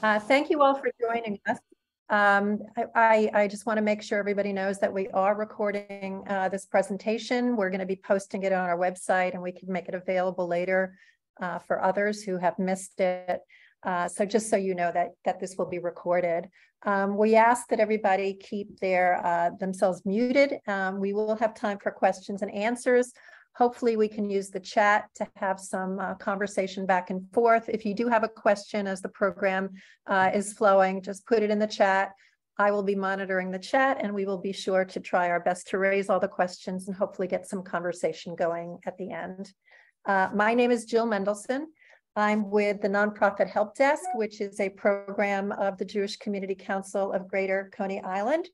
Thank you all for joining us. I just want to make sure everybody knows that we are recording this presentation. We're going to be posting it on our website, and we can make it available later for others who have missed it. So just so you know that this will be recorded. We ask that everybody keep themselves muted. We will have time for questions and answers. Hopefully we can use the chat to have some conversation back and forth. If you do have a question as the program is flowing, just put it in the chat. I will be monitoring the chat, and we will be sure to try our best to raise all the questions and hopefully get some conversation going at the end. My name is Jill Mendelson. I'm with the Nonprofit Help Desk, which is a program of the Jewish Community Council of Greater Coney Island.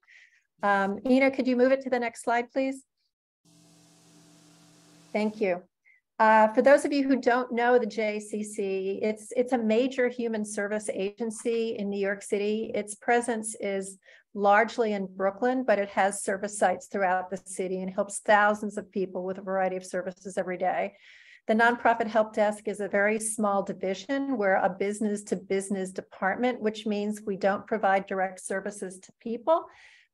Ina, could you move it to the next slide, please? Thank you. For those of you who don't know the JCC, it's a major human service agency in New York City. Its presence is largely in Brooklyn, but it has service sites throughout the city and helps thousands of people with a variety of services every day. The Nonprofit Help Desk is a very small division. We're a business-to-business department, which means we don't provide direct services to people,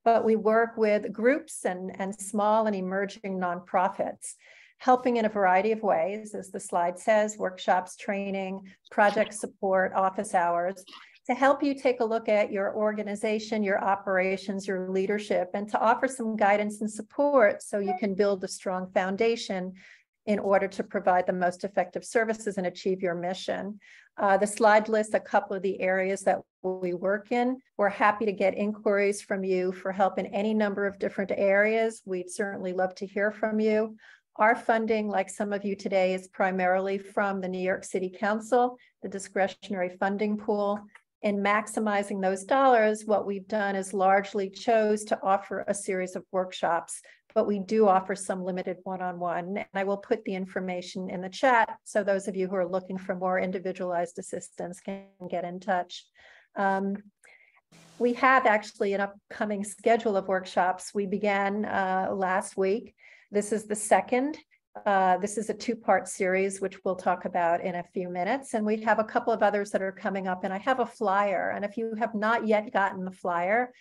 but we work with groups and small and emerging nonprofits, helping in a variety of ways, as the slide says: workshops, training, project support, office hours, to help you take a look at your organization, your operations, your leadership, and to offer some guidance and support so you can build a strong foundation in order to provide the most effective services and achieve your mission. The slide lists a couple of the areas that we work in. We're happy to get inquiries from you for help in any number of different areas. We'd certainly love to hear from you. Our funding, like some of you today, is primarily from the New York City Council, the discretionary funding pool. In maximizing those dollars, what we've done is largely chose to offer a series of workshops, but we do offer some limited one-on-one. And I will put the information in the chat so those of you who are looking for more individualized assistance can get in touch. We have actually an upcoming schedule of workshops. We began last week. This is the second. This is a two-part series, which we'll talk about in a few minutes. And we have a couple of others that are coming up, and I have a flyer. And if you have not yet gotten the flyer,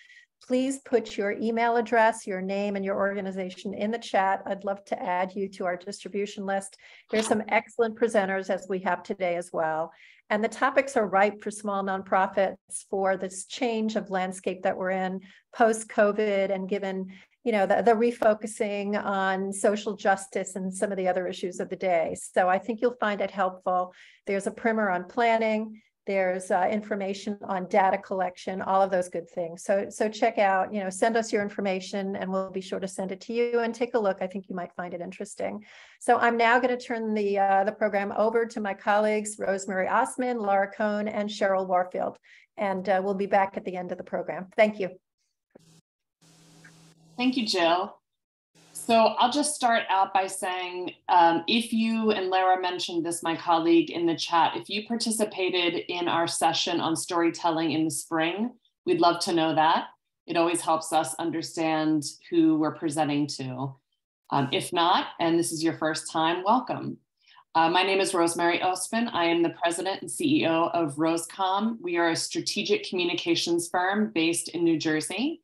please put your email address, your name, and your organization in the chat. I'd love to add you to our distribution list. There's some excellent presenters, as we have today as well. And the topics are ripe for small nonprofits for this change of landscape that we're in post-COVID, and given the refocusing on social justice and some of the other issues of the day. So I think you'll find it helpful. There's a primer on planning. There's information on data collection, all of those good things. So check out, send us your information, and we'll be sure to send it to you and take a look. I think you might find it interesting. So I'm now going to turn the program over to my colleagues, Rosemary Osman, Laura Cohn, and Cheryl Warfield. And we'll be back at the end of the program. Thank you. Thank you, Jill. So I'll just start out by saying, if you, and Lara mentioned this, my colleague, in the chat, if you participated in our session on storytelling in the spring, we'd love to know that. It always helps us understand who we're presenting to. If not, and this is your first time, welcome. My name is Rosemary Osman. I am the president and CEO of Rosecom. We are a strategic communications firm based in New Jersey.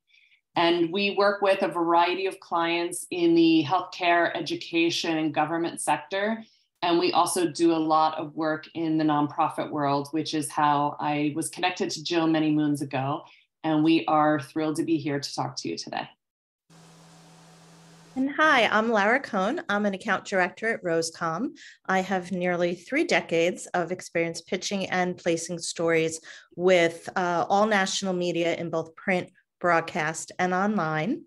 And we work with a variety of clients in the healthcare, education, and government sector. And we also do a lot of work in the nonprofit world, which is how I was connected to Jill many moons ago. And we are thrilled to be here to talk to you today. And hi, I'm Lara Cohn. I'm an account director at Rosecom. I have nearly 3 decades of experience pitching and placing stories with all national media in both print, broadcast, and online.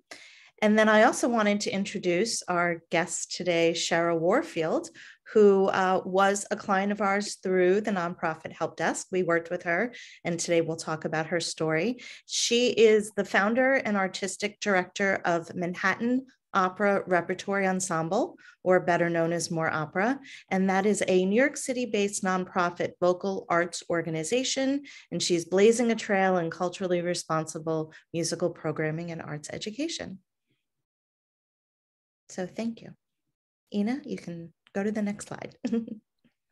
And then I also wanted to introduce our guest today, Cheryl Warfield, who was a client of ours through the Nonprofit Help Desk. We worked with her, and today we'll talk about her story. She is the founder and artistic director of Manhattan Opera Repertory Ensemble, or better known as More Opera. And that is a New York City-based nonprofit vocal arts organization. And she's blazing a trail in culturally responsible musical programming and arts education. So thank you. Ina, you can go to the next slide.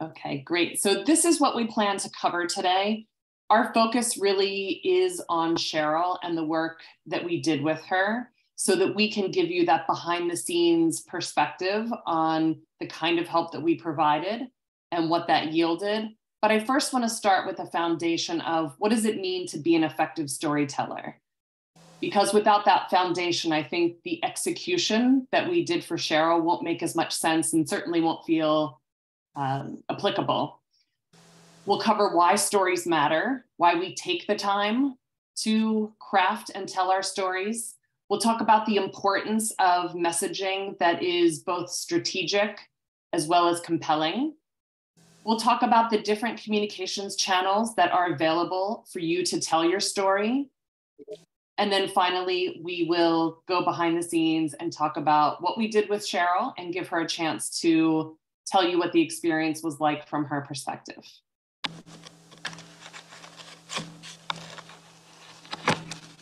Okay, great. So this is what we plan to cover today. our focus really is on Cheryl and the work that we did with her, so that we can give you that behind the scenes perspective on the kind of help that we provided and what that yielded. But I first want to start with a foundation of what does it mean to be an effective storyteller? Because without that foundation, I think the execution that we did for Cheryl won't make as much sense and certainly won't feel applicable. We'll cover why stories matter, why we take the time to craft and tell our stories. We'll talk about the importance of messaging that is both strategic as well as compelling. We'll talk about the different communications channels that are available for you to tell your story. And then finally, we will go behind the scenes and talk about what we did with Cheryl and give her a chance to tell you what the experience was like from her perspective.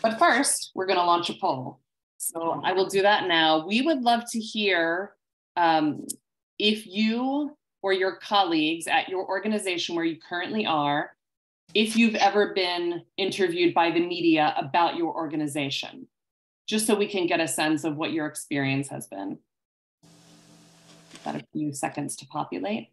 But first, we're going to launch a poll. So I will do that now. We would love to hear if you or your colleagues at your organization where you currently are, if you've ever been interviewed by the media about your organization, just so we can get a sense of what your experience has been. Got a few seconds to populate.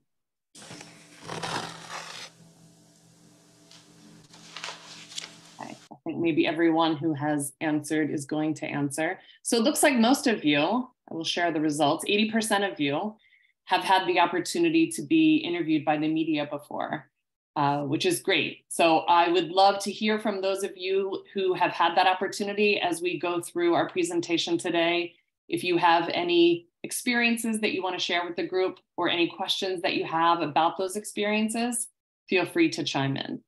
I think maybe everyone who has answered is going to answer. So it looks like most of you, I will share the results, 80% of you have had the opportunity to be interviewed by the media before, which is great. So I would love to hear from those of you who have had that opportunity as we go through our presentation today. If you have any experiences that you want to share with the group or any questions that you have about those experiences, feel free to chime in.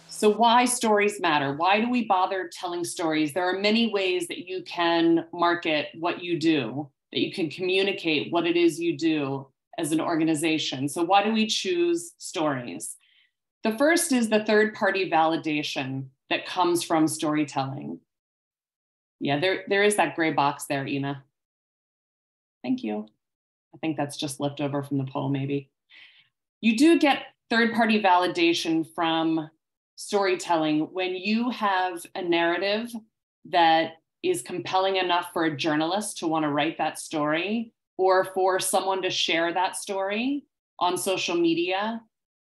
So why stories matter? Why do we bother telling stories? There are many ways that you can market what you do, that you can communicate what it is you do as an organization. So why do we choose stories? The first is the third-party validation that comes from storytelling. Yeah, there is that gray box there, Ina. Thank you. I think that's just left over from the poll, maybe. You do get third-party validation from storytelling when you have a narrative that is compelling enough for a journalist to want to write that story, or for someone to share that story on social media.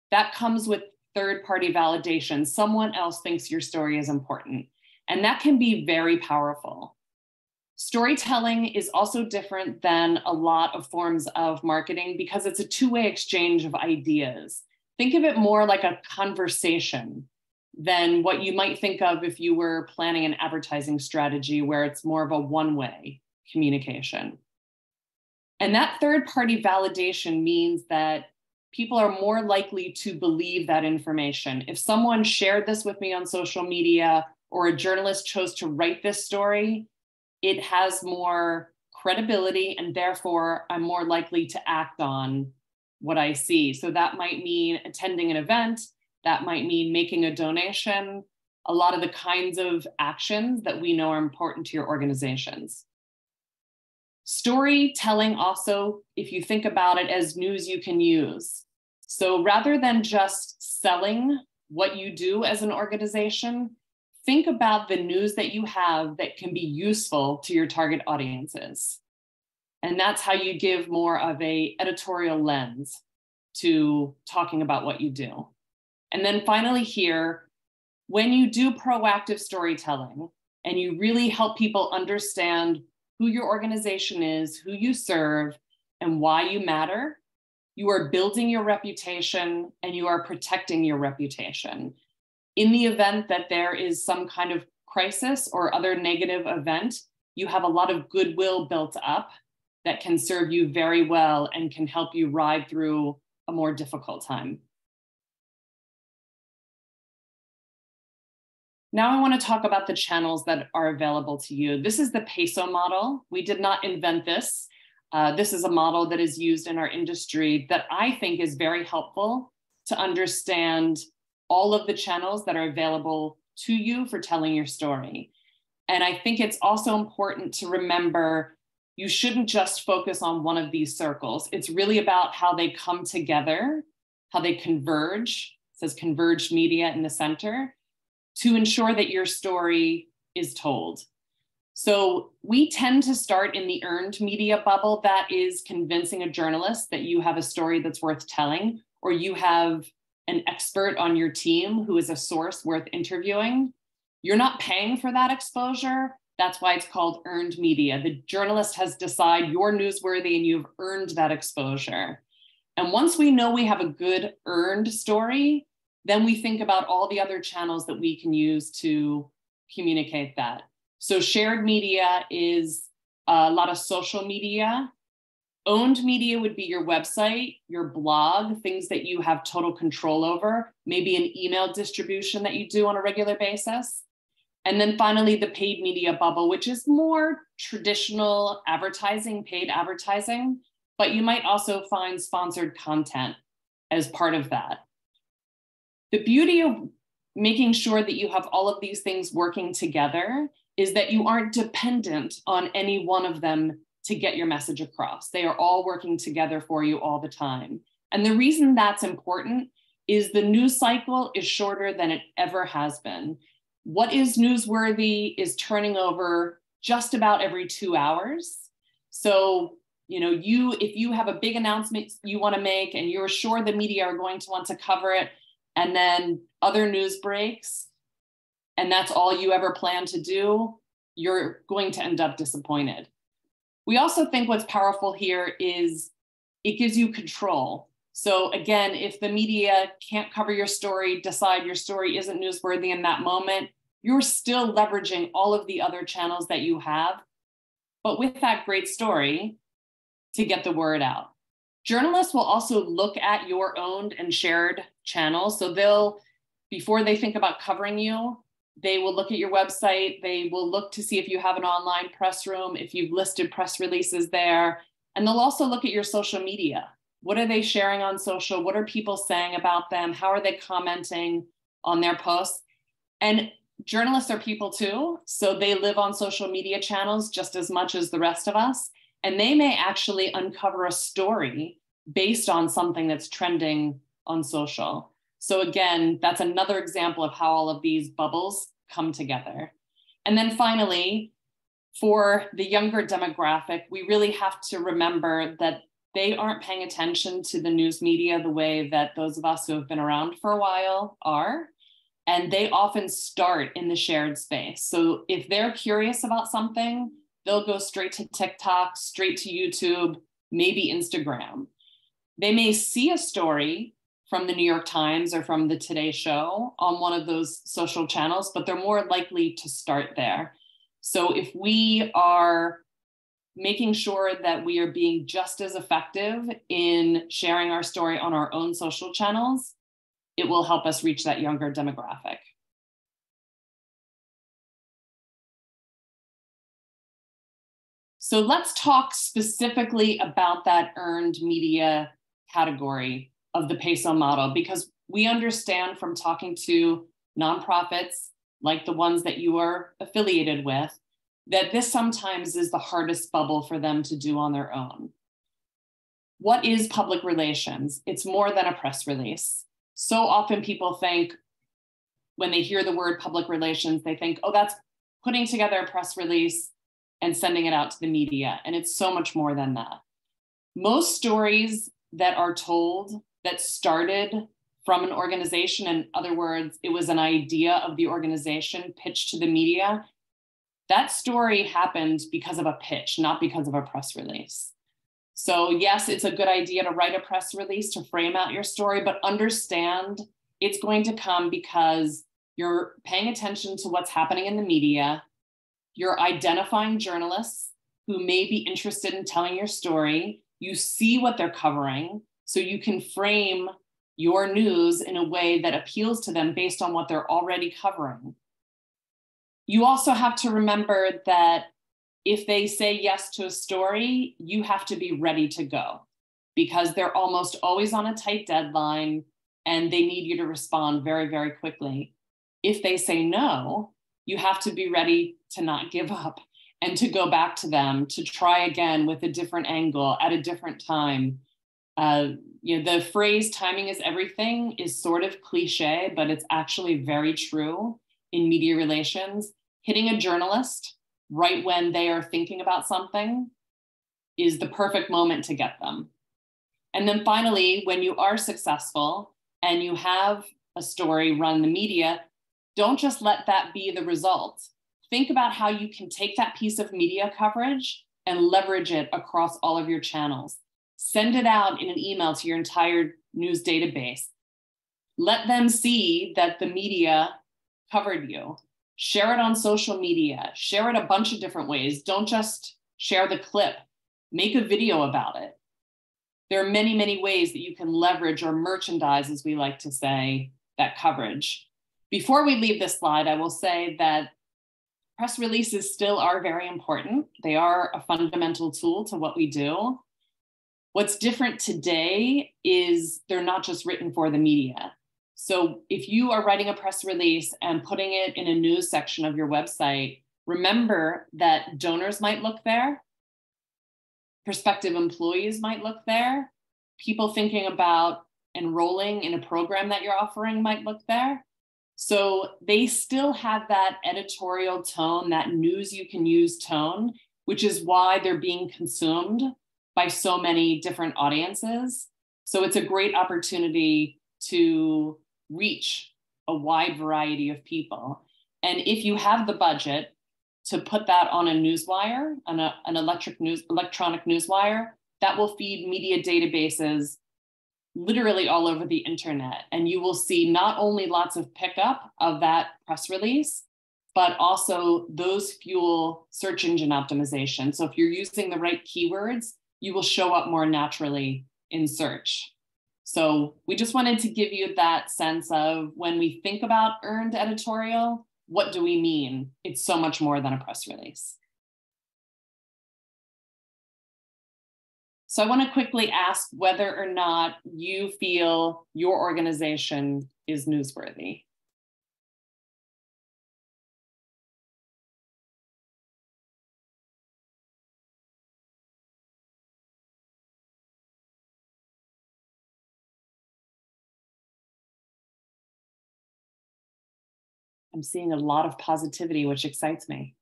That comes with third-party validation. Someone else thinks your story is important, and that can be very powerful. Storytelling is also different than a lot of forms of marketing because it's a two-way exchange of ideas. Think of it more like a conversation than what you might think of if you were planning an advertising strategy where it's more of a one-way communication. And that third-party validation means that people are more likely to believe that information. If someone shared this with me on social media or a journalist chose to write this story, it has more credibility and therefore I'm more likely to act on what I see. So that might mean attending an event, that might mean making a donation, a lot of the kinds of actions that we know are important to your organizations. Storytelling also, if you think about it as news you can use. So rather than just selling what you do as an organization, think about the news that you have that can be useful to your target audiences. And that's how you give more of an editorial lens to talking about what you do. And then finally here, when you do proactive storytelling and you really help people understand who your organization is, who you serve, and why you matter, you are building your reputation and you are protecting your reputation. In the event that there is some kind of crisis or other negative event, you have a lot of goodwill built up that can serve you very well and can help you ride through a more difficult time. Now I want to talk about the channels that are available to you. This is the PESO model. We did not invent this. This is a model that is used in our industry that I think is very helpful to understand all of the channels that are available to you for telling your story. And I think it's also important to remember you shouldn't just focus on one of these circles. It's really about how they come together, how they converge. It says converged media in the center, to ensure that your story is told. So we tend to start in the earned media bubble. That is convincing a journalist that you have a story that's worth telling, or you have an expert on your team who is a source worth interviewing. You're not paying for that exposure. That's why it's called earned media. The journalist has decided you're newsworthy and you've earned that exposure. And once we know we have a good earned story, then we think about all the other channels that we can use to communicate that. So shared media is a lot of social media. Owned media would be your website, your blog, things that you have total control over, maybe an email distribution that you do on a regular basis. And then finally, the paid media bubble, which is more traditional advertising, paid advertising, but you might also find sponsored content as part of that. The beauty of making sure that you have all of these things working together is that you aren't dependent on any one of them to get your message across. They are all working together for you all the time. And the reason that's important is the news cycle is shorter than it ever has been. What is newsworthy is turning over just about every 2 hours. So, if you have a big announcement you want to make and you're sure the media are going to want to cover it, and then other news breaks, and that's all you ever plan to do, you're going to end up disappointed. We also think what's powerful here is it gives you control. So again, if the media can't cover your story, decide your story isn't newsworthy in that moment, you're still leveraging all of the other channels that you have, but with that great story to get the word out. Journalists will also look at your owned and shared channels. So before they think about covering you, they will look at your website. They will look to see if you have an online press room, if you've listed press releases there, and they'll also look at your social media. What are they sharing on social? What are people saying about them? How are they commenting on their posts? And journalists are people too, so they live on social media channels just as much as the rest of us. And they may actually uncover a story based on something that's trending on social. So again, that's another example of how all of these bubbles come together. And then finally, for the younger demographic, we really have to remember that they aren't paying attention to the news media the way that those of us who have been around for a while are. And they often start in the shared space. So if they're curious about something, they'll go straight to TikTok, straight to YouTube, maybe Instagram. They may see a story from the New York Times or from the Today Show on one of those social channels, but they're more likely to start there. So if we are making sure that we are being just as effective in sharing our story on our own social channels, it will help us reach that younger demographic. So let's talk specifically about that earned media category of the PESO model, because we understand from talking to nonprofits like the ones that you are affiliated with, that this sometimes is the hardest bubble for them to do on their own. What is public relations? It's more than a press release. So often people think, when they hear the word public relations, they think, oh, that's putting together a press release and sending it out to the media. And it's so much more than that. Most stories that are told that started from an organization, in other words, it was an idea of the organization pitched to the media, that story happened because of a pitch, not because of a press release. So yes, it's a good idea to write a press release to frame out your story, but understand it's going to come because you're paying attention to what's happening in the media. You're identifying journalists who may be interested in telling your story. You see what they're covering, so you can frame your news in a way that appeals to them based on what they're already covering. You also have to remember that if they say yes to a story, you have to be ready to go, because they're almost always on a tight deadline and they need you to respond very, very quickly. If they say no, you have to be ready to not give up and to go back to them, to try again with a different angle at a different time. The phrase timing is everything is sort of cliche, but it's actually very true in media relations. Hitting a journalist right when they are thinking about something is the perfect moment to get them. And then finally, when you are successful and you have a story run in the media, don't just let that be the result. Think about how you can take that piece of media coverage and leverage it across all of your channels. Send it out in an email to your entire news database. Let them see that the media covered you. Share it on social media. Share it a bunch of different ways. Don't just share the clip. Make a video about it. There are many, many ways that you can leverage or merchandise, as we like to say, that coverage. Before we leave this slide, I will say that press releases still are very important. They are a fundamental tool to what we do. What's different today is they're not just written for the media. So if you are writing a press release and putting it in a news section of your website, remember that donors might look there, prospective employees might look there, people thinking about enrolling in a program that you're offering might look there. So they still have that editorial tone, that news you can use tone, which is why they're being consumed by so many different audiences. So it's a great opportunity to reach a wide variety of people. And if you have the budget to put that on a newswire, on an electronic newswire, that will feed media databases literally all over the internet. And you will see not only lots of pickup of that press release, but also those fuel search engine optimization. So if you're using the right keywords, you will show up more naturally in search. So we just wanted to give you that sense of when we think about earned editorial, what do we mean? It's so much more than a press release. So I want to quickly ask whether or not you feel your organization is newsworthy. I'm seeing a lot of positivity, which excites me.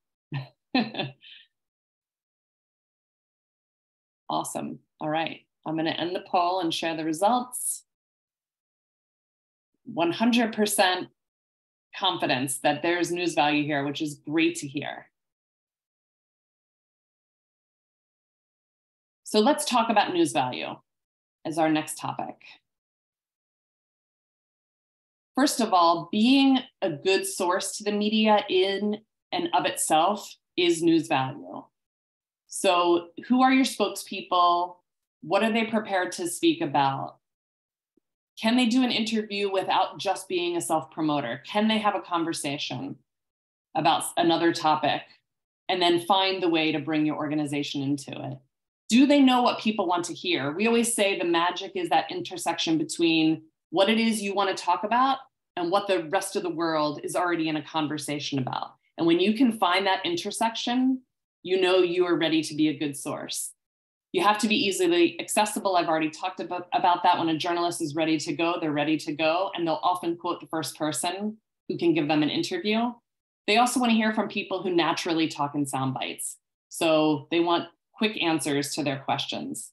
Awesome. All right. I'm going to end the poll and share the results. 100% confidence that there's news value here, which is great to hear. So let's talk about news value as our next topic. First of all, being a good source to the media in and of itself is news value. So who are your spokespeople? What are they prepared to speak about? Can they do an interview without just being a self-promoter? Can they have a conversation about another topic and then find the way to bring your organization into it? Do they know what people want to hear? We always say the magic is that intersection between what it is you want to talk about and what the rest of the world is already in a conversation about. And when you can find that intersection, you know you are ready to be a good source. You have to be easily accessible. I've already talked about that. When a journalist is ready to go, they're ready to go, and they'll often quote the first person who can give them an interview. They also want to hear from people who naturally talk in sound bites. So they want quick answers to their questions.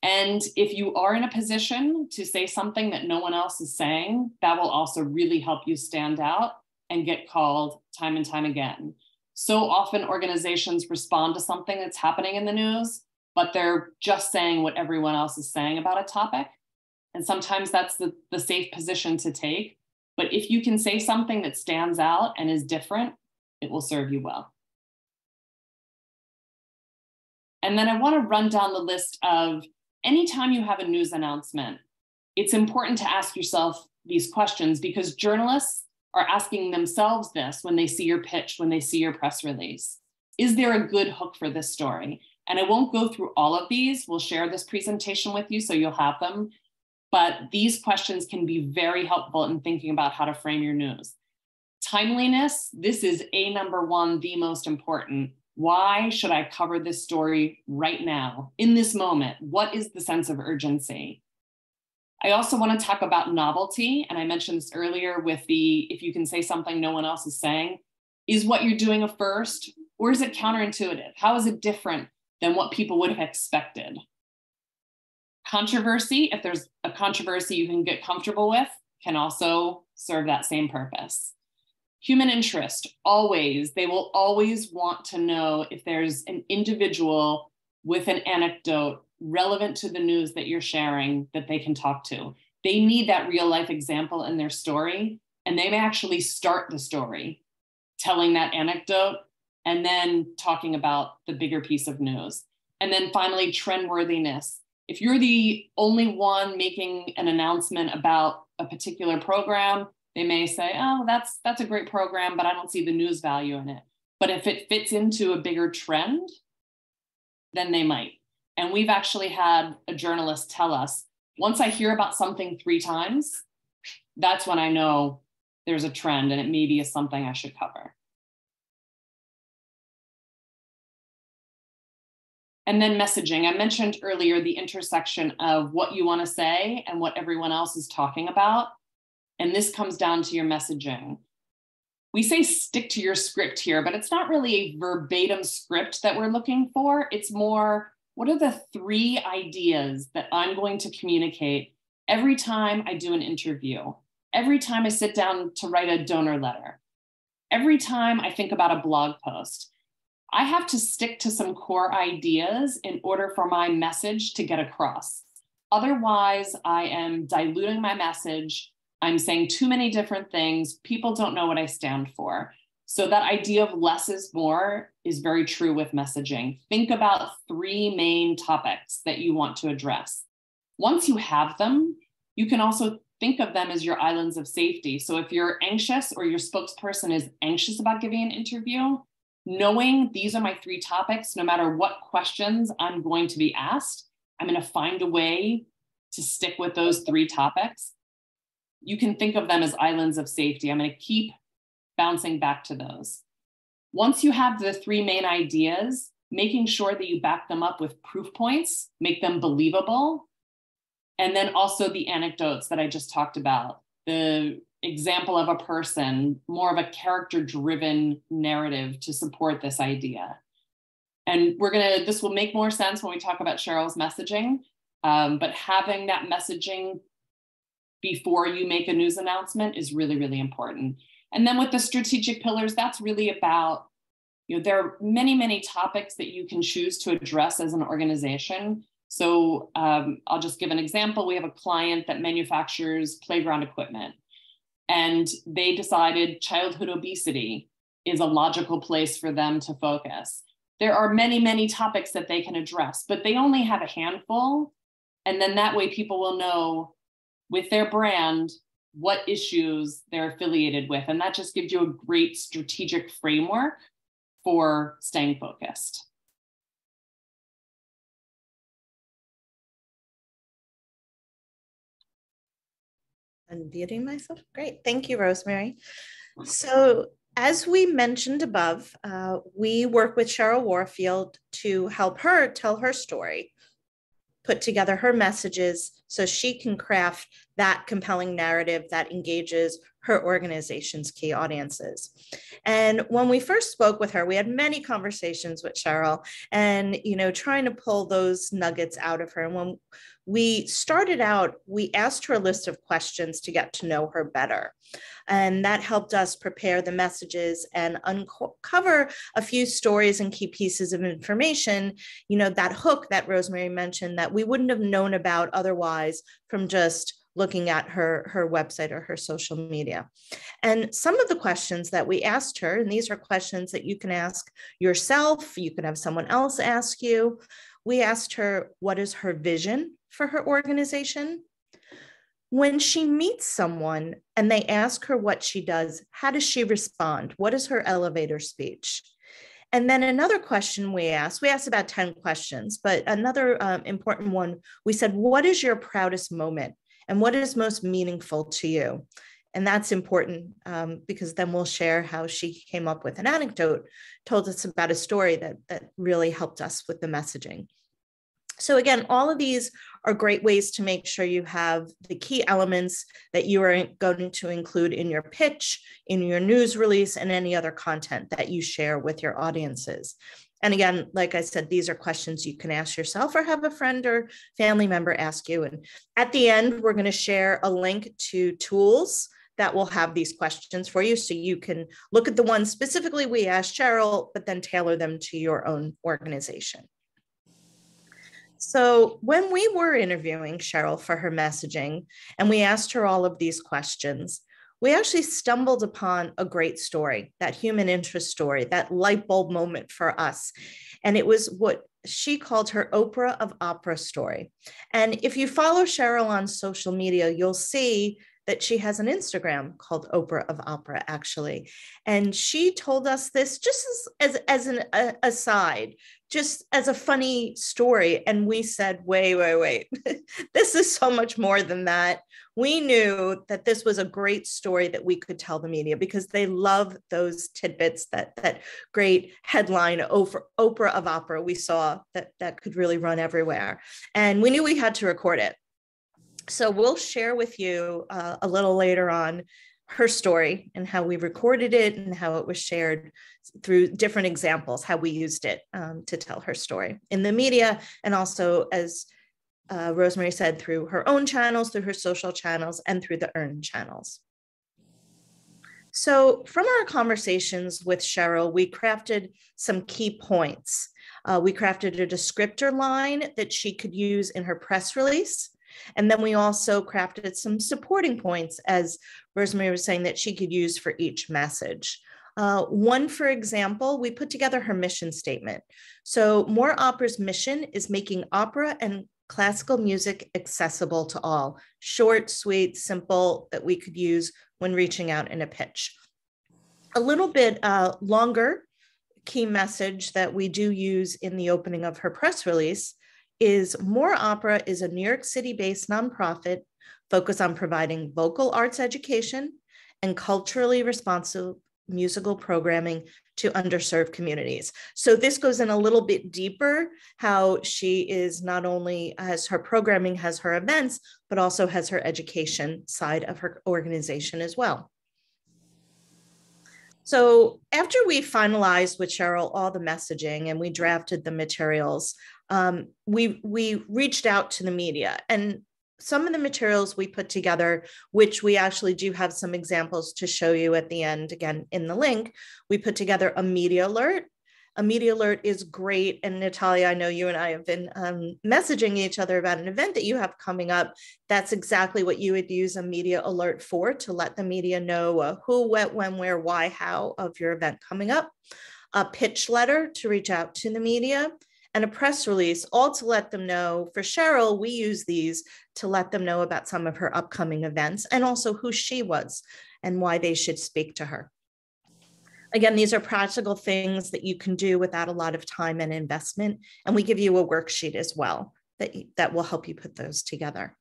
And if you are in a position to say something that no one else is saying, that will also really help you stand out and get called time and time again. So often organizations respond to something that's happening in the news, but they're just saying what everyone else is saying about a topic. And sometimes that's the safe position to take. But if you can say something that stands out and is different, it will serve you well. And then I want to run down the list of anytime you have a news announcement, it's important to ask yourself these questions because journalists are asking themselves this when they see your pitch, when they see your press release. Is there a good hook for this story? And I won't go through all of these. We'll share this presentation with you so you'll have them. But these questions can be very helpful in thinking about how to frame your news. Timeliness, this is number one, the most important. Why should I cover this story right now, in this moment? What is the sense of urgency? I also want to talk about novelty. And I mentioned this earlier with the, if you can say something no one else is saying, is what you're doing a first, or is it counterintuitive? How is it different than what people would have expected? Controversy, if there's a controversy you can get comfortable with, can also serve that same purpose. Human interest, always, they will always want to know if there's an individual with an anecdote relevant to the news that you're sharing that they can talk to. They need that real life example in their story, and they may actually start the story telling that anecdote and then talking about the bigger piece of news. And then finally, trendworthiness. If you're the only one making an announcement about a particular program, they may say, oh, that's a great program, but I don't see the news value in it. But if it fits into a bigger trend, then they might. And we've actually had a journalist tell us, once I hear about something 3 times, that's when I know there's a trend and it maybe is something I should cover. And then messaging. I mentioned earlier the intersection of what you want to say and what everyone else is talking about. And this comes down to your messaging. We say stick to your script here, but it's not really a verbatim script that we're looking for. It's more, what are the 3 ideas that I'm going to communicate every time I do an interview, every time I sit down to write a donor letter, every time I think about a blog post? I have to stick to some core ideas in order for my message to get across. Otherwise, I am diluting my message. I'm saying too many different things. People don't know what I stand for. So that idea of less is more is very true with messaging. Think about 3 main topics that you want to address. Once you have them, you can also think of them as your islands of safety. So if you're anxious or your spokesperson is anxious about giving an interview, knowing these are my 3 topics, no matter what questions I'm going to be asked, I'm going to find a way to stick with those 3 topics. You can think of them as islands of safety. I'm going to keep bouncing back to those. Once you have the 3 main ideas, making sure that you back them up with proof points, make them believable. And then also the anecdotes that I just talked about, the example of a person, more of a character-driven narrative to support this idea. And this will make more sense when we talk about Cheryl's messaging, but having that messaging before you make a news announcement is really, really important. And then with the strategic pillars, that's really about, there are many, many topics that you can choose to address as an organization. So I'll just give an example. We have a client that manufactures playground equipment, and they decided childhood obesity is a logical place for them to focus. There are many, many topics that they can address, but they only have a handful. And then that way people will know with their brand what issues they're affiliated with. And that just gives you a great strategic framework for staying focused. Unmuting myself. Great. Thank you, Rosemary. So as we mentioned above, we work with Cheryl Warfield to help her tell her story, put together her messages so she can craft that compelling narrative that engages her organization's key audiences. And when we first spoke with her, we had many conversations with Cheryl and, trying to pull those nuggets out of her. And when we started out, we asked her a list of questions to get to know her better. And that helped us prepare the messages and uncover a few stories and key pieces of information, that hook that Rosemary mentioned that we wouldn't have known about otherwise from just looking at her website or her social media. And some of the questions that we asked her, and these are questions that you can ask yourself, you can have someone else ask you. We asked her, what is her vision for her organization? When she meets someone and they ask her what she does, how does she respond? What is her elevator speech? And then another question we asked about 10 questions, but another important one, we said, what is your proudest moment? And what is most meaningful to you? And that's important because then we'll share how she came up with an anecdote, told us about a story that really helped us with the messaging. So again, all of these are great ways to make sure you have the key elements that you are going to include in your pitch, in your news release, and any other content that you share with your audiences. And again, like I said, these are questions you can ask yourself or have a friend or family member ask you. And at the end, we're going to share a link to tools that will have these questions for you. So you can look at the ones specifically we asked Cheryl, but then tailor them to your own organization. So when we were interviewing Cheryl for her messaging, and we asked her all of these questions, we actually stumbled upon a great story, that human interest story, that light bulb moment for us. And it was what she called her Oprah of Opera story. And if you follow Cheryl on social media, you'll see that she has an Instagram called Oprah of Opera, actually. And she told us this just as an aside, just as a funny story. And we said, wait, this is so much more than that. We knew that this was a great story that we could tell the media because they love those tidbits, that great headline, Oprah of Opera, we saw that could really run everywhere. And we knew we had to record it. So we'll share with you a little later on her story and how we recorded it and how it was shared through different examples, how we used it to tell her story in the media, and also, as Rosemary said, through her own channels, through her social channels, and through the Earn channels. So from our conversations with Cheryl, we crafted some key points. We crafted a descriptor line that she could use in her press release. And then we also crafted some supporting points, as Rosemary was saying, that she could use for each message. One, for example, we put together her mission statement. So More Opera's mission is making opera and classical music accessible to all. Short, sweet, simple, that we could use when reaching out in a pitch. A little bit longer key message that we do use in the opening of her press release is More Opera is a New York City-based nonprofit focused on providing vocal arts education and culturally responsive musical programming to underserved communities. So this goes in a little bit deeper, how she is not only has her programming, has her events, but also has her education side of her organization as well. So after we finalized with Cheryl all the messaging and we drafted the materials, we reached out to the media, and some of the materials we put together, which we actually do have some examples to show you at the end, again, in the link, we put together a media alert. A media alert is great. And Natalia, I know you and I have been messaging each other about an event that you have coming up. That's exactly what you would use a media alert for, to let the media know who, what, when, where, why, how of your event coming up. A pitch letter to reach out to the media, and a press release, all to let them know. For Cheryl, we use these to let them know about some of her upcoming events and also who she was and why they should speak to her. Again, these are practical things that you can do without a lot of time and investment. And we give you a worksheet as well that will help you put those together.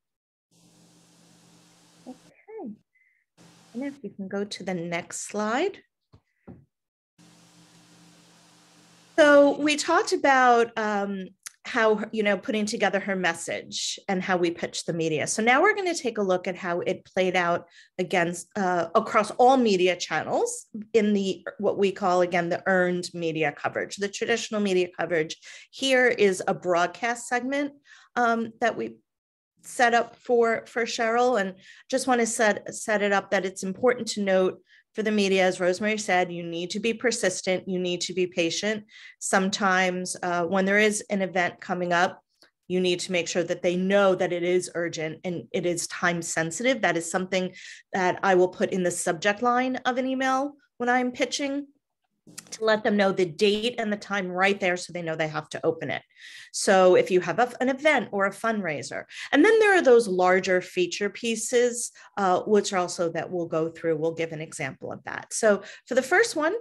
Okay. And if you can go to the next slide. So we talked about how, putting together her message and how we pitched the media. So now we're going to take a look at how it played out against across all media channels in the what we call, again, the earned media coverage, the traditional media coverage. Here is a broadcast segment that we set up for Cheryl, and just want to set it up that it's important to note for the media, as Rosemary said, you need to be persistent, you need to be patient. Sometimes when there is an event coming up, you need to make sure that they know that it is urgent and it is time sensitive. That is something that I will put in the subject line of an email when I'm pitching, to let them know the date and the time right there so they know they have to open it. So if you have an event or a fundraiser, and then there are those larger feature pieces, which are also that we'll go through, we'll give an example of that. So for the first one,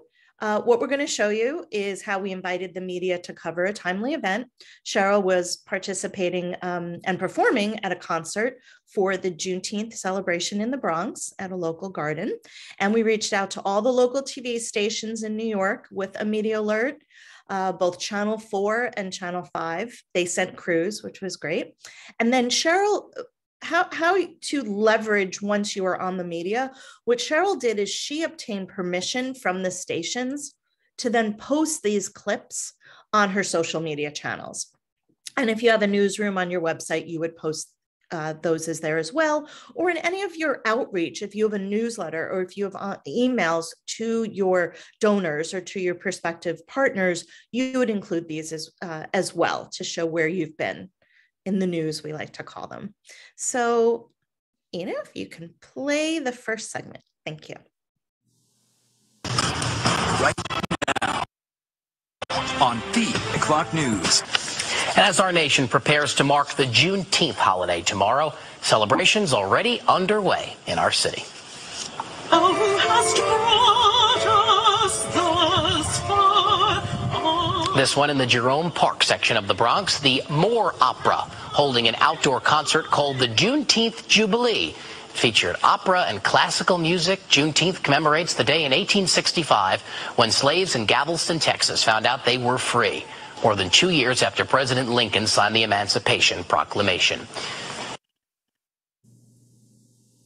What we're going to show you is how we invited the media to cover a timely event. Cheryl was participating and performing at a concert for the Juneteenth celebration in the Bronx at a local garden. And we reached out to all the local TV stations in New York with a media alert, both Channel 4 and Channel 5. They sent crews, which was great. And then Cheryl, how to leverage once you are on the media. What Cheryl did is she obtained permission from the stations to then post these clips on her social media channels. And if you have a newsroom on your website, you would post those as there as well, or in any of your outreach, if you have a newsletter or if you have emails to your donors or to your prospective partners, you would include these as well to show where you've been in the news, we like to call them. So, Ina, if you can play the first segment. Thank you. Right now on 8 o'clock news. And as our nation prepares to mark the Juneteenth holiday tomorrow, celebrations already underway in our city. This one in the Jerome Park section of the Bronx, the Moore Opera, holding an outdoor concert called the Juneteenth Jubilee. Featured opera and classical music. Juneteenth commemorates the day in 1865 when slaves in Galveston, Texas found out they were free, more than 2 years after President Lincoln signed the Emancipation Proclamation.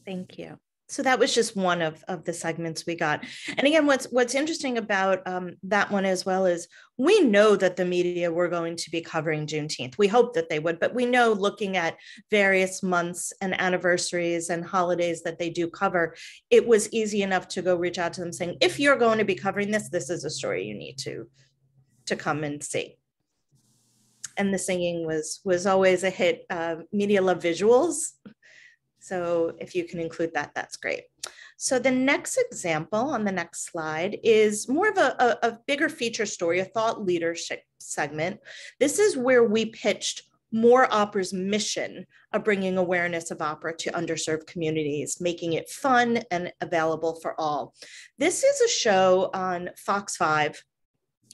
Thank you. So that was just one of the segments we got. And again, what's interesting about that one as well is we know that the media were going to be covering Juneteenth. We hope that they would, but we know looking at various months and anniversaries and holidays that they do cover, it was easy enough to go reach out to them saying, if you're going to be covering this, this is a story you need to come and see. And the singing was always a hit. Media love visuals. So if you can include that, that's great. So the next example on the next slide is more of a bigger feature story, a thought leadership segment. This is where we pitched Moore Opera's mission of bringing awareness of opera to underserved communities, making it fun and available for all. This is a show on Fox 5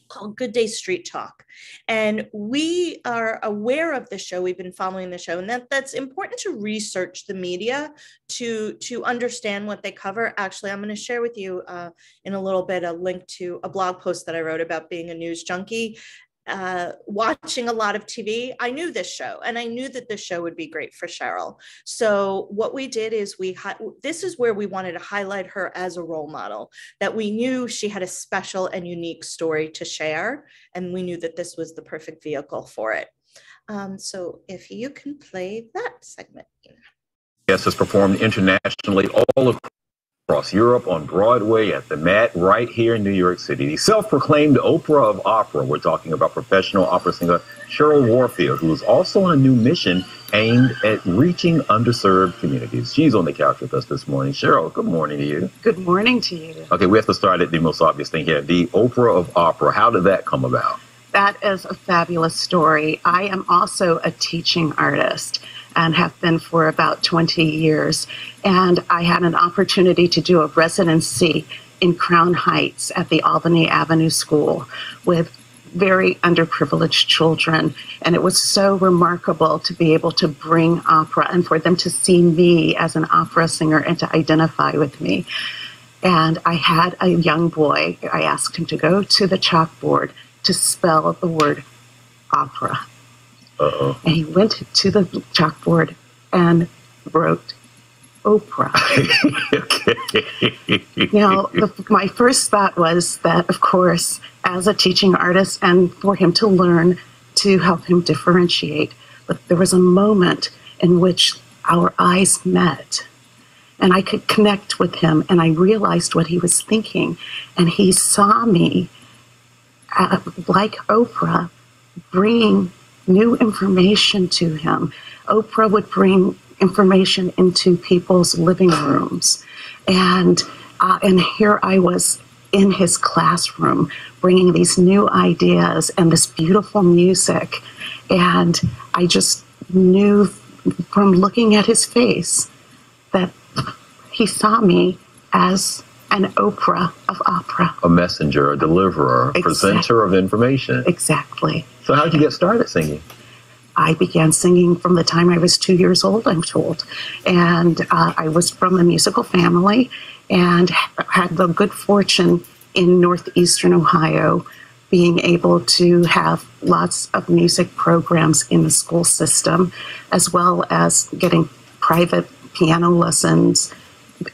called Good Day Street Talk. And we are aware of the show. We've been following the show, and that's important to research the media to understand what they cover. Actually, I'm going to share with you in a little bit a link to a blog post that I wrote about being a news junkie. Watching a lot of TV, I knew this show, and I knew that this show would be great for Cheryl. So what we did is this is where we wanted to highlight her as a role model, that we knew she had a special and unique story to share, and we knew that this was the perfect vehicle for it. So if you can play that segment. Yes, has performed internationally all across Europe, on Broadway, at the Met, right here in New York City. The self-proclaimed Oprah of opera. We're talking about professional opera singer Cheryl Warfield, who is also on a new mission aimed at reaching underserved communities. She's on the couch with us this morning. Cheryl, good morning to you. Good morning to you. Okay, we have to start at the most obvious thing here. The Oprah of opera. How did that come about? That is a fabulous story. I am also a teaching artist and have been for about 20 years. And I had an opportunity to do a residency in Crown Heights at the Albany Avenue School with very underprivileged children. And it was so remarkable to be able to bring opera and for them to see me as an opera singer and to identify with me. And I had a young boy, I asked him to go to the chalkboard to spell the word opera. Uh-oh. And he went to the chalkboard and wrote Oprah. Okay. Now, my first thought was that, of course, as a teaching artist and for him to learn to help him differentiate. But there was a moment in which our eyes met and I could connect with him and I realized what he was thinking. And he saw me, like Oprah, bringing new information to him. Oprah would bring information into people's living rooms. And here I was in his classroom bringing these new ideas and this beautiful music. And I just knew from looking at his face that he saw me as an Oprah of opera. A messenger, a deliverer, a presenter of information. Exactly. So how did you get started singing? I began singing from the time I was 2 years old, I'm told. And I was from a musical family and had the good fortune in northeastern Ohio being able to have lots of music programs in the school system, as well as getting private piano lessons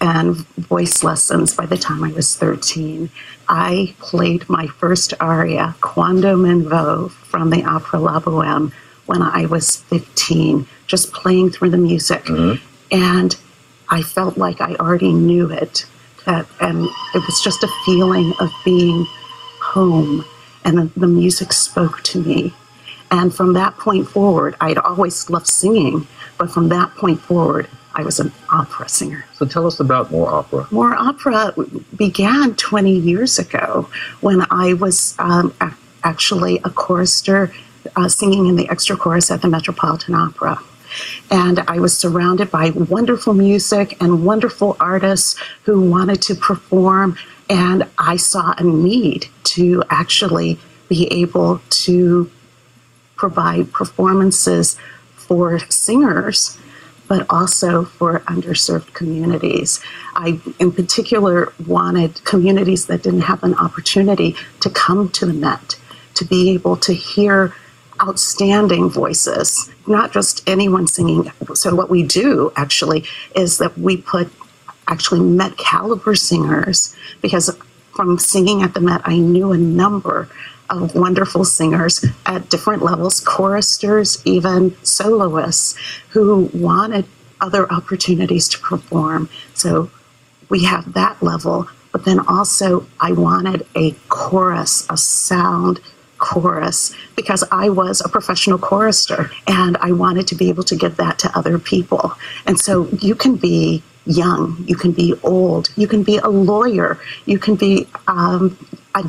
and voice lessons by the time I was 13. I played my first aria, Quando men vo, from the opera La Bohème, when I was 15, just playing through the music. Mm-hmm. And I felt like I already knew it. And it was just a feeling of being home. And the music spoke to me. And from that point forward, I'd always loved singing. But from that point forward, I was an opera singer. So tell us about More Opera. More Opera began 20 years ago when I was actually a chorister singing in the extra chorus at the Metropolitan Opera. And I was surrounded by wonderful music and wonderful artists who wanted to perform. And I saw a need to actually be able to provide performances for singers, but also for underserved communities. I, in particular, wanted communities that didn't have an opportunity to come to the Met, to be able to hear outstanding voices, not just anyone singing. So what we do, actually, is that we put actually Met caliber singers, because from singing at the Met, I knew a number of wonderful singers at different levels, choristers, even soloists, who wanted other opportunities to perform. So we have that level, but then also I wanted a chorus, a sound chorus, because I was a professional chorister and I wanted to be able to give that to other people. And so you can be young, you can be old, you can be a lawyer, you can be a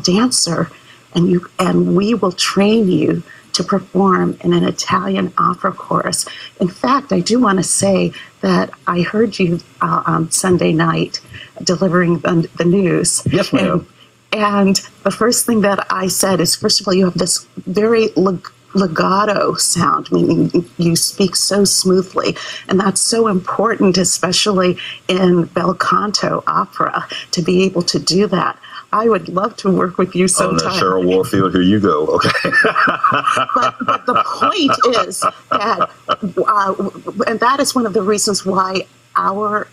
dancer, and we will train you to perform in an Italian opera chorus. In fact, I do want to say that I heard you on Sunday night delivering the news. Yes, ma'am. And the first thing that I said is, first of all, you have this very legato sound, meaning you speak so smoothly. And that's so important, especially in bel canto opera, to be able to do that. I would love to work with you sometime. Oh, no, Cheryl Warfield, here you go. Okay. but the point is that, and that is one of the reasons why our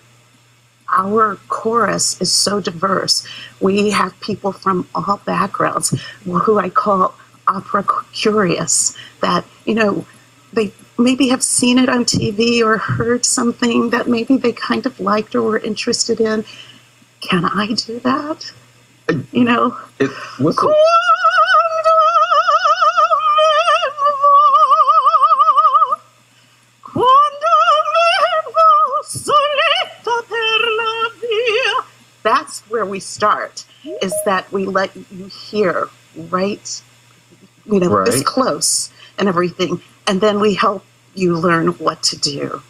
chorus is so diverse. We have people from all backgrounds who I call opera curious, that, you know, they maybe have seen it on TV or heard something that maybe they kind of liked or were interested in. Can I do that? You know? What's it? That's where we start, is that we let you hear right, you know, this close and everything, and then we help you learn what to do.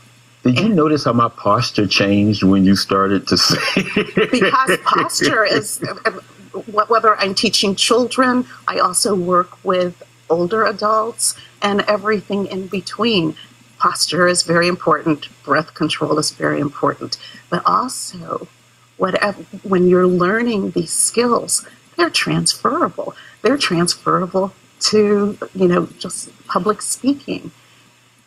Did you notice how my posture changed when you started to sing? Because posture is, whether I'm teaching children, I also work with older adults and everything in between. Posture is very important. Breath control is very important. But also, when you're learning these skills, they're transferable. They're transferable to, you know, just public speaking.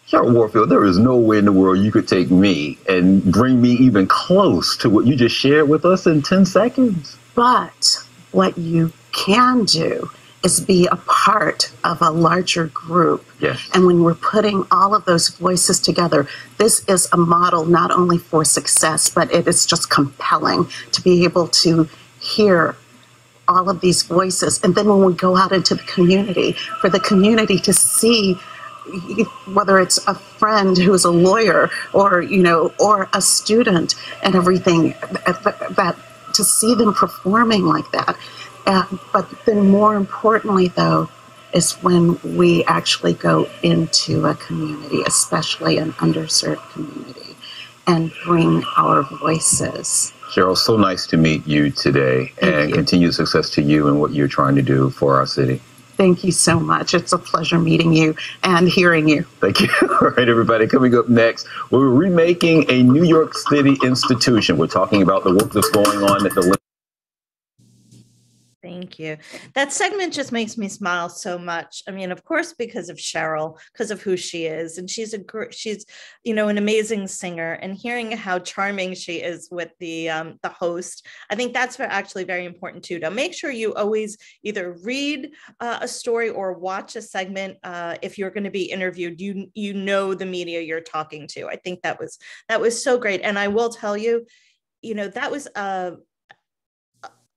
Cheryl Warfield, there is no way in the world you could take me and bring me even close to what you just shared with us in 10 seconds. But what you can do is be a part of a larger group. Yes. And when we're putting all of those voices together, this is a model not only for success, but it is just compelling to be able to hear all of these voices. And then when we go out into the community, for the community to see, whether it's a friend who is a lawyer or, you know, or a student and everything, that to see them performing like that. But then more importantly, though, is when we actually go into a community, especially an underserved community, and bring our voices Cheryl, so nice to meet you today, and continued success to you and what you're trying to do for our city. Thank you so much. It's a pleasure meeting you and hearing you. Thank you. All right, everybody, coming up next, we're remaking a New York City institution. We're talking about the work that's going on at the Thank you. That segment just makes me smile so much. I mean, of course, because of Cheryl, because of who she is, and she's an amazing singer. And hearing how charming she is with the host, I think that's actually very important too. To make sure you always either read a story or watch a segment if you're going to be interviewed. You know the media you're talking to. I think that was so great. And I will tell you, that was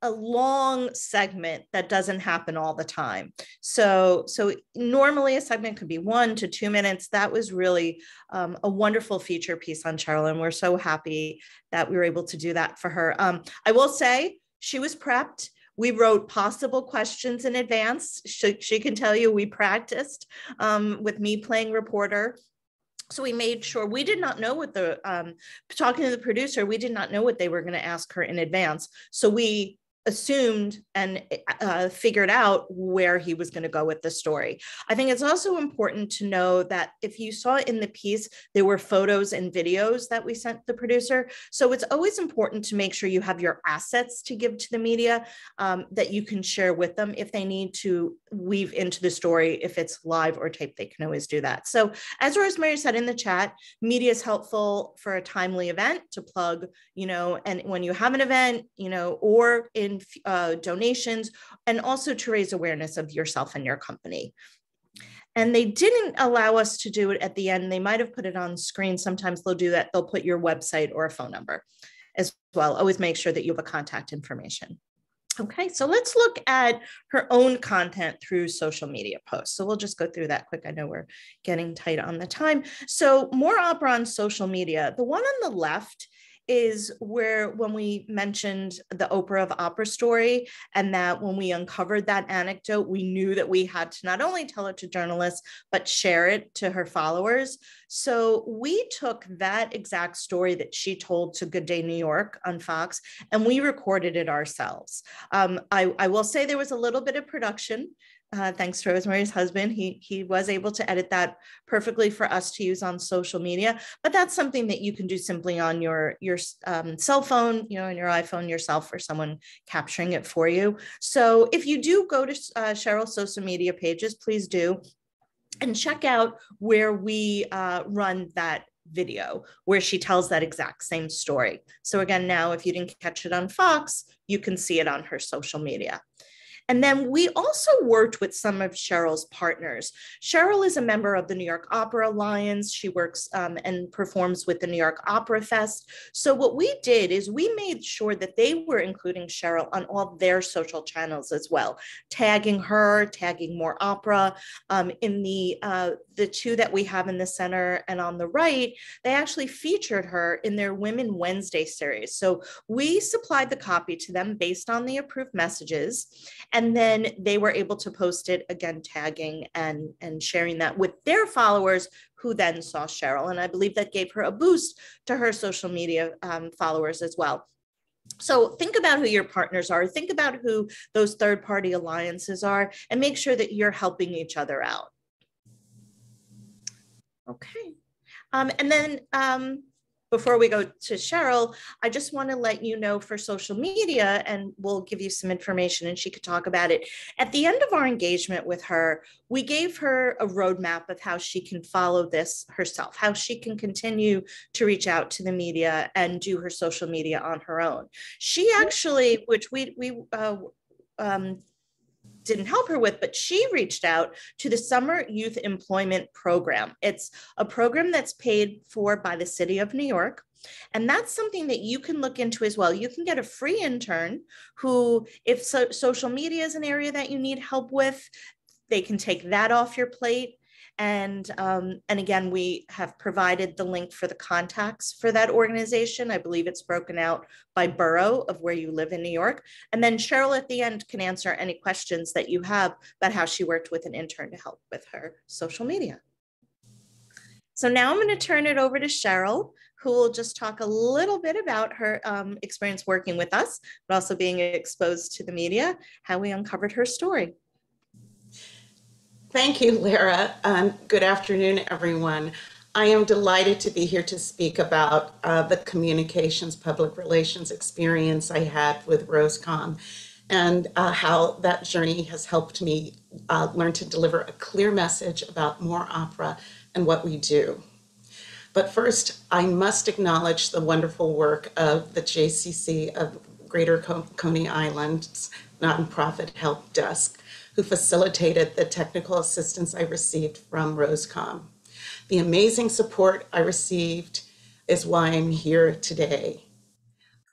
a long segment that doesn't happen all the time. So normally a segment could be 1 to 2 minutes. That was really a wonderful feature piece on Cheryl, and we're so happy that we were able to do that for her. I will say she was prepped. We wrote possible questions in advance. She can tell you we practiced with me playing reporter. So we made sure we did not know what talking to the producer, we did not know what they were going to ask her in advance. So we assumed and figured out where he was going to go with the story. I think it's also important to know that if you saw in the piece, there were photos and videos that we sent the producer. So it's always important to make sure you have your assets to give to the media that you can share with them if they need to weave into the story. If it's live or tape, they can always do that. So as Rosemary said in the chat, media is helpful for a timely event to plug, and when you have an event, or in donations, and also to raise awareness of yourself and your company. And they didn't allow us to do it at the end. They might have put it on screen. Sometimes they'll do that. They'll put your website or a phone number as well. Always make sure that you have a contact information. Okay, so let's look at her own content through social media posts. So we'll just go through that quick. I know we're getting tight on the time. So more opera on social media. The one on the left is where, when we mentioned the Oprah of Opera story, and that when we uncovered that anecdote, we knew that we had to not only tell it to journalists, but share it to her followers. So we took that exact story that she told to Good Day New York on Fox, and we recorded it ourselves. I will say there was a little bit of production. Thanks to Rosemary's husband. He was able to edit that perfectly for us to use on social media, but that's something that you can do simply on your cell phone, on your iPhone yourself, or someone capturing it for you. So if you do go to Cheryl's social media pages, please do, and check out where we run that video where she tells that exact same story. So again, now if you didn't catch it on Fox, you can see it on her social media. And then we also worked with some of Cheryl's partners. Cheryl is a member of the New York Opera Alliance. She works and performs with the New York Opera Fest. So what we did is we made sure that they were including Cheryl on all their social channels as well, tagging her, tagging More Opera. In the two that we have in the center and on the right, they actually featured her in their Women Wednesday series. So we supplied the copy to them based on the approved messages. And then they were able to post it, again, tagging and sharing that with their followers, who then saw Cheryl. And I believe that gave her a boost to her social media followers as well. So think about who your partners are, think about who those third-party alliances are, and make sure that you're helping each other out. Okay. And then before we go to Cheryl, I just want to let you know for social media, and we'll give you some information and she could talk about it. At the end of our engagement with her, we gave her a roadmap of how she can follow this herself, how she can continue to reach out to the media and do her social media on her own. She actually, which we didn't help her with, but she reached out to the Summer Youth Employment Program. It's a program that's paid for by the City of New York. And that's something that you can look into as well. You can get a free intern who, if social media is an area that you need help with, they can take that off your plate. And again, we have provided the link for the contacts for that organization. I believe it's broken out by borough of where you live in New York. And then Cheryl at the end can answer any questions that you have about how she worked with an intern to help with her social media. So now I'm going to turn it over to Cheryl, who will just talk a little bit about her experience working with us, but also being exposed to the media, how we uncovered her story. Thank you, Lara. Good afternoon, everyone. I am delighted to be here to speak about the communications public relations experience I had with RoseComm and how that journey has helped me learn to deliver a clear message about More Opera and what we do. But first, I must acknowledge the wonderful work of the JCC of Greater Coney Island's nonprofit help desk, who facilitated the technical assistance I received from RoseComm. The amazing support I received is why I'm here today.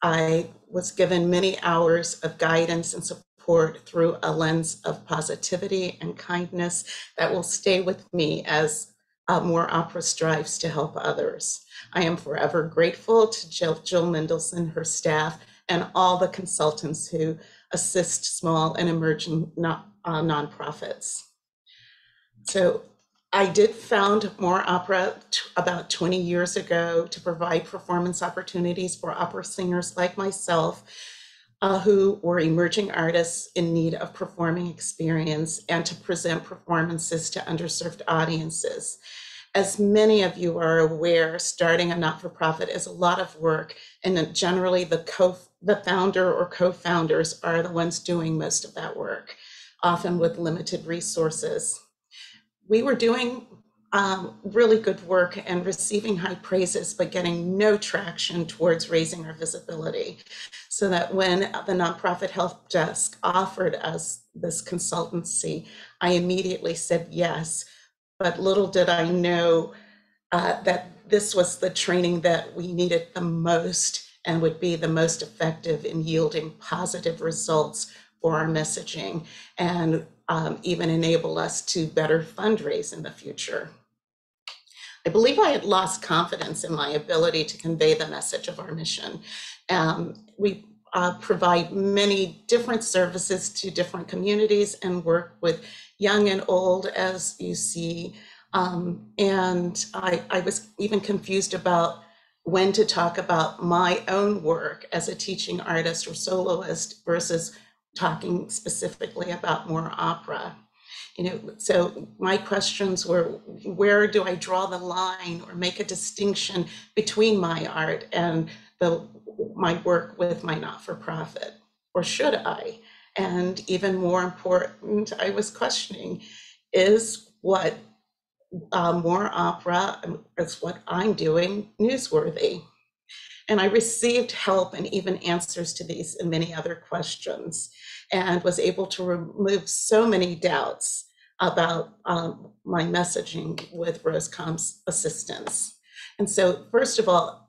I was given many hours of guidance and support through a lens of positivity and kindness that will stay with me as More Opera strives to help others. I am forever grateful to Jill Mendelson, her staff, and all the consultants who assist small and emerging nonprofits. So I did found More Opera about 20 years ago to provide performance opportunities for opera singers like myself who were emerging artists in need of performing experience and to present performances to underserved audiences. As many of you are aware, starting a not-for-profit is a lot of work, and generally the founder or co-founders are the ones doing most of that work, often with limited resources. We were doing really good work and receiving high praises, but getting no traction towards raising our visibility. So that when the nonprofit help desk offered us this consultancy, I immediately said yes. But little did I know that this was the training that we needed the most and would be the most effective in yielding positive results for our messaging and even enable us to better fundraise in the future. I believe I had lost confidence in my ability to convey the message of our mission. We provide many different services to different communities and work with young and old, as you see. And I was even confused about when to talk about my own work as a teaching artist or soloist versus talking specifically about More Opera. So my questions were, where do I draw the line or make a distinction between my art and my work with my not-for-profit, or should I? And even more important, I was questioning, is what More Opera, is what I'm doing, newsworthy? And I received help and even answers to these and many other questions, and was able to remove so many doubts about my messaging with RoseComm's assistance. And so first of all,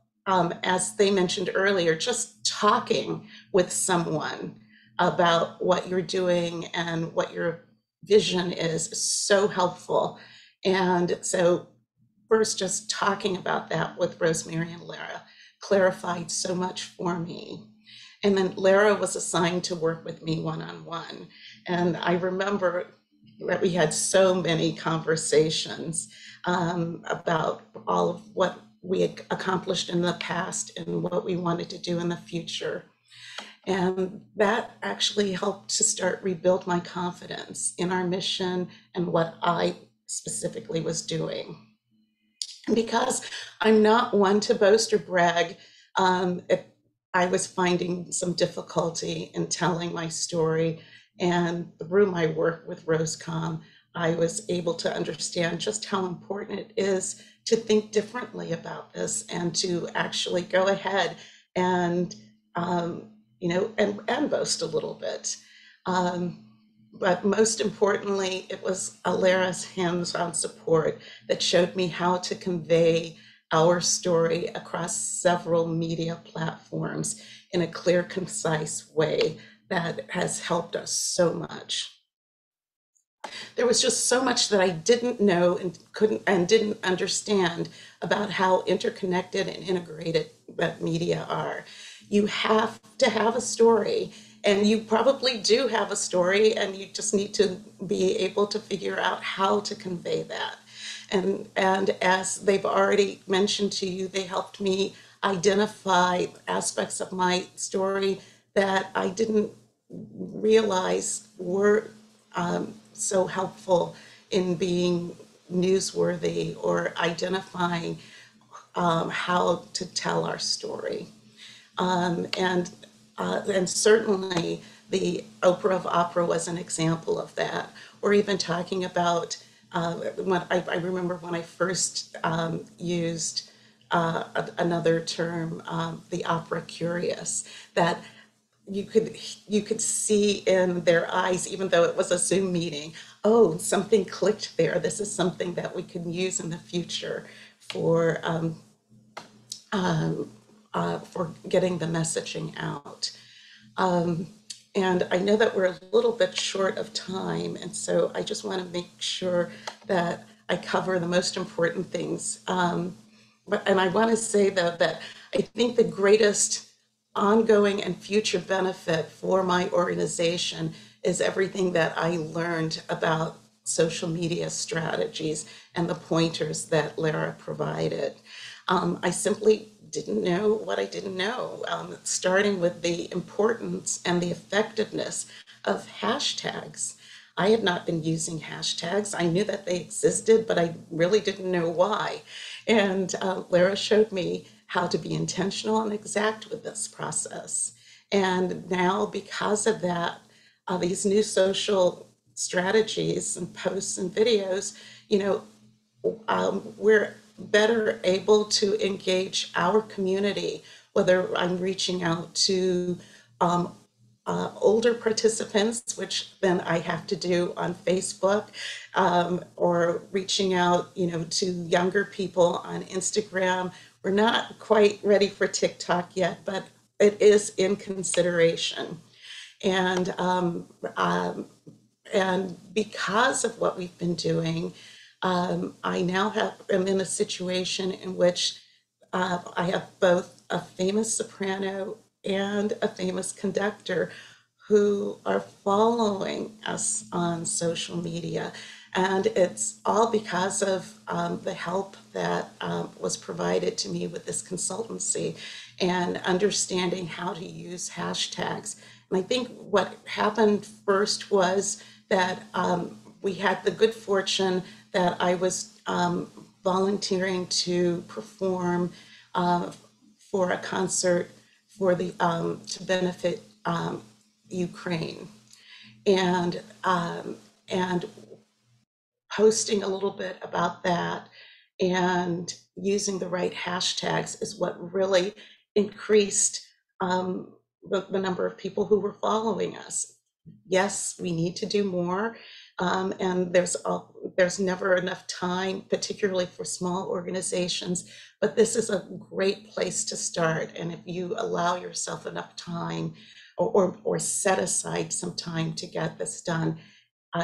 as they mentioned earlier, just talking with someone about what you're doing and what your vision is so helpful. And so first, just talking about that with Rosemary and Lara clarified so much for me. And then Lara was assigned to work with me one-on-one. And I remember that we had so many conversations about all of what we had accomplished in the past and what we wanted to do in the future. And that actually helped to start rebuild my confidence in our mission and what I specifically was doing. And because I'm not one to boast or brag, I was finding some difficulty in telling my story. And through my work with RoseComm, I was able to understand just how important it is to think differently about this and to actually go ahead and, and boast a little bit. But most importantly, it was Lara's hands-on support that showed me how to convey our story across several media platforms in a clear, concise way that has helped us so much. There was just so much that I didn't know and didn't understand about how interconnected and integrated that media are. You have to have a story, and you probably do have a story, and you just need to be able to figure out how to convey that. And as they've already mentioned to you, they helped me identify aspects of my story that I didn't realize were so helpful in being newsworthy or identifying how to tell our story. And certainly the Oprah of Opera was an example of that. Or even talking about when I remember when I first used another term, the opera curious, that you could see in their eyes, even though it was a Zoom meeting, oh, something clicked there. This is something that we can use in the future for getting the messaging out. And I know that we're a little bit short of time, and so I just want to make sure that I cover the most important things. And I want to say, though, that I think the greatest ongoing and future benefit for my organization is everything that I learned about social media strategies and the pointers that Lara provided. I simply didn't know what I didn't know, starting with the importance and the effectiveness of hashtags. I had not been using hashtags. I knew that they existed, but I really didn't know why. And Lara showed me how to be intentional and exact with this process. And now, because of that, these new social strategies and posts and videos, we're better able to engage our community, whether I'm reaching out to older participants, which then I have to do on Facebook, or reaching out, to younger people on Instagram. We're not quite ready for TikTok yet, but it is in consideration. And because of what we've been doing, I now am in a situation in which I have both a famous soprano and a famous conductor who are following us on social media. And it's all because of the help that was provided to me with this consultancy and understanding how to use hashtags. And I think what happened first was that we had the good fortune that I was volunteering to perform for a concert for the to benefit Ukraine, and posting a little bit about that and using the right hashtags is what really increased the number of people who were following us. Yes, we need to do more, and there's never enough time, particularly for small organizations, but this is a great place to start. And if you allow yourself enough time or set aside some time to get this done,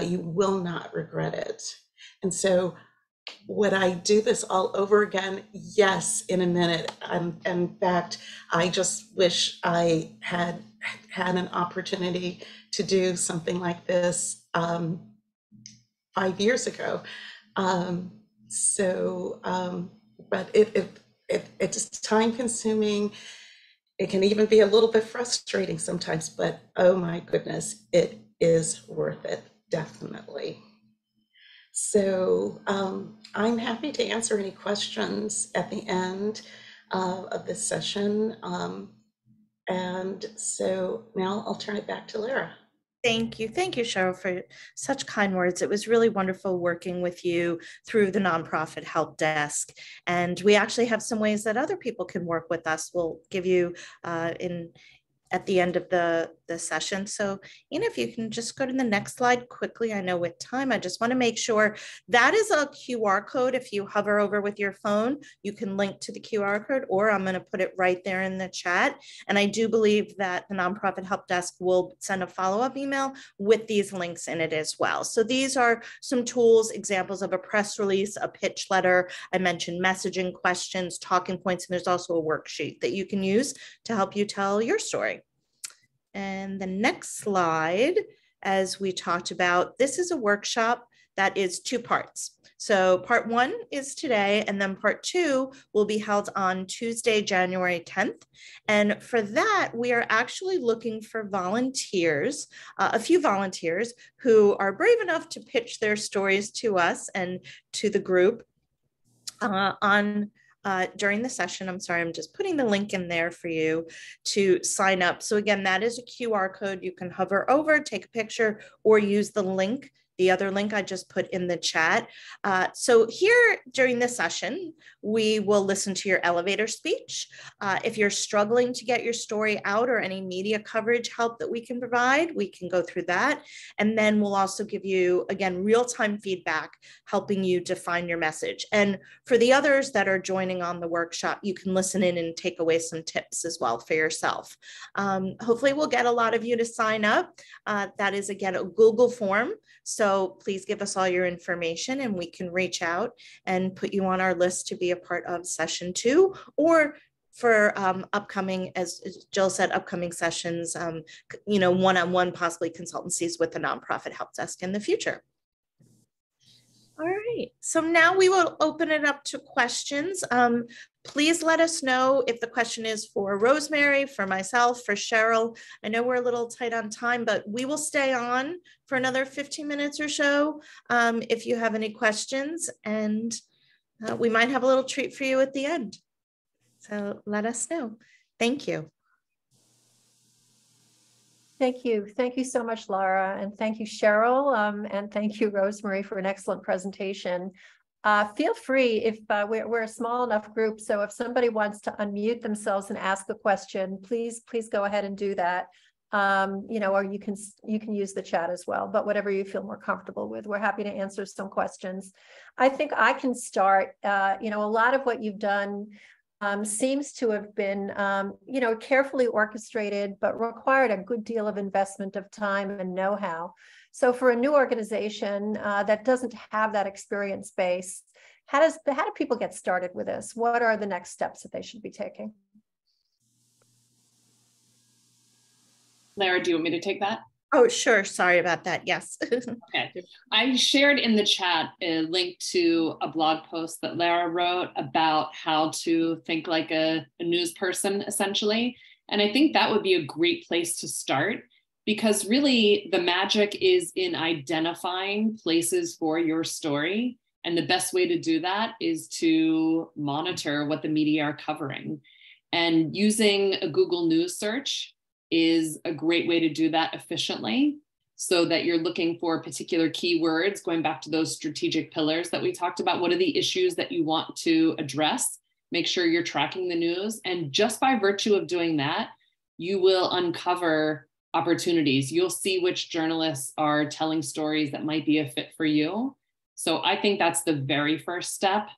you will not regret it. And so would I do this all over again? Yes, in a minute. In fact, I just wish I had an opportunity to do something like this 5 years ago. But it's time consuming. It can even be a little bit frustrating sometimes, but oh my goodness, it is worth it, definitely. So I'm happy to answer any questions at the end of this session. And so now I'll turn it back to Lara. Thank you, Cheryl, for such kind words. It was really wonderful working with you through the nonprofit help desk. And we actually have some ways that other people can work with us. We'll give you at the end of the session. So, if you can just go to the next slide quickly. I know with time, I just want to make sure that is a QR code. If you hover over with your phone, you can link to the QR code, or I'm going to put it right there in the chat. And I do believe that the Nonprofit Help Desk will send a follow-up email with these links in it as well. So these are some tools, examples of a press release, a pitch letter. I mentioned messaging, questions, talking points, and there's also a worksheet that you can use to help you tell your story. And the next slide, as we talked about, this is a workshop that is 2 parts. So part 1 is today, and then part 2 will be held on Tuesday, January 10th. And for that, we are actually looking for volunteers, a few volunteers who are brave enough to pitch their stories to us and to the group during the session. I'm sorry, I'm just putting the link in there for you to sign up. So again, that is a QR code. You can hover over, take a picture, or use the link, the other link I just put in the chat. So here during this session, we will listen to your elevator speech. If you're struggling to get your story out or any media coverage help that we can provide, we can go through that. And then we'll also give you, again, real-time feedback, helping you define your message. And for the others that are joining on the workshop, you can listen in and take away some tips as well for yourself. Hopefully we'll get a lot of you to sign up. That is, again, a Google form. So please give us all your information and we can reach out and put you on our list to be a part of session 2, or for upcoming, as Jill said, upcoming sessions, one-on-one, possibly consultancies with the nonprofit help desk in the future. All right, so now we will open it up to questions. Please let us know if the question is for Rosemary, for myself, for Cheryl. I know we're a little tight on time, but we will stay on for another 15 minutes or so if you have any questions, and we might have a little treat for you at the end. So let us know. Thank you. Thank you. Thank you so much, Laura. And thank you, Cheryl. And thank you, Rosemary, for an excellent presentation. Feel free, if we're a small enough group, so if somebody wants to unmute themselves and ask a question, please go ahead and do that. Or you can use the chat as well, but whatever you feel more comfortable with, we're happy to answer some questions. I think I can start. A lot of what you've done seems to have been, carefully orchestrated, but required a good deal of investment of time and know-how. So for a new organization that doesn't have that experience base, how do people get started with this? What are the next steps that they should be taking? Lara, do you want me to take that? Oh, sure. Sorry about that. Yes. Okay. I shared in the chat a link to a blog post that Lara wrote about how to think like a news person, essentially. And I think that would be a great place to start, because really the magic is in identifying places for your story. And the best way to do that is to monitor what the media are covering. And using a Google News search is a great way to do that efficiently, so that you're looking for particular keywords, going back to those strategic pillars that we talked about. What are the issues that you want to address? Make sure you're tracking the news. And just by virtue of doing that, you will uncover opportunities. You'll see which journalists are telling stories that might be a fit for you. So I think that's the very first step.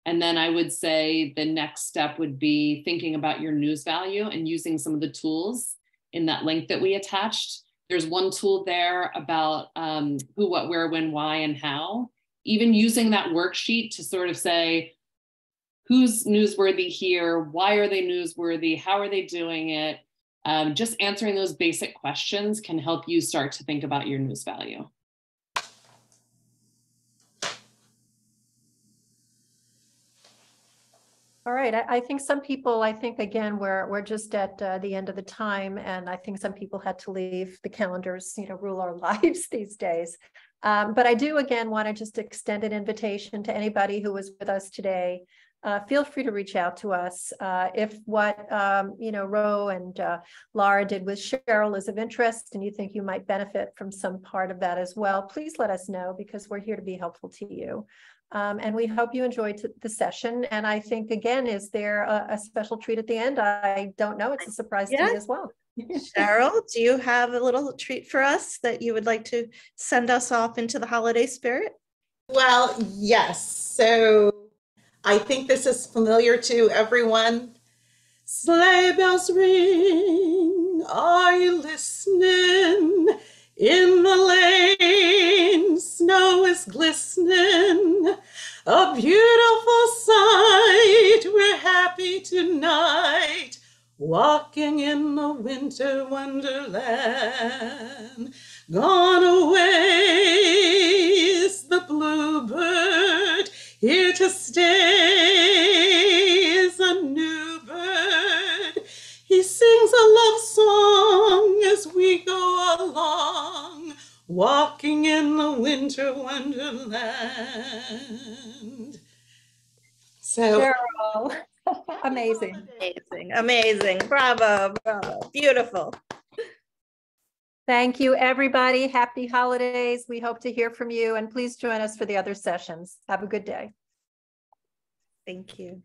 And then I would say the next step would be thinking about your news value and using some of the tools in that link that we attached. There's one tool there about who, what, where, when, why, and how. Even using that worksheet to sort of say, who's newsworthy here? Why are they newsworthy? How are they doing it? Just answering those basic questions can help you start to think about your news value. All right, I think some people, again, we're just at the end of the time, and I think some people had to leave. The calendars, rule our lives these days. But I do, again, want to just extend an invitation to anybody who was with us today. Feel free to reach out to us. If what, Ro and Laura did with Cheryl is of interest and you think you might benefit from some part of that as well, please let us know, because we're here to be helpful to you. And we hope you enjoyed the session. And I think, again, is there a special treat at the end? I don't know. It's a surprise to me as well. Cheryl, do you have a little treat for us that you would like to send us off into the holiday spirit? Well, yes. So I think this is familiar to everyone. Sleigh bells ring, are you listening? In the lane, snow is glistening, a beautiful sight. We're happy tonight, walking in the winter wonderland. Gone away is the bluebird, Here to stay is a new bird. He sings a love song as we go along, walking in the winter wonderland. So, Cheryl, amazing. Amazing, amazing. Bravo, bravo. Beautiful. Thank you, everybody. Happy holidays. We hope to hear from you, and please join us for the other sessions. Have a good day. Thank you.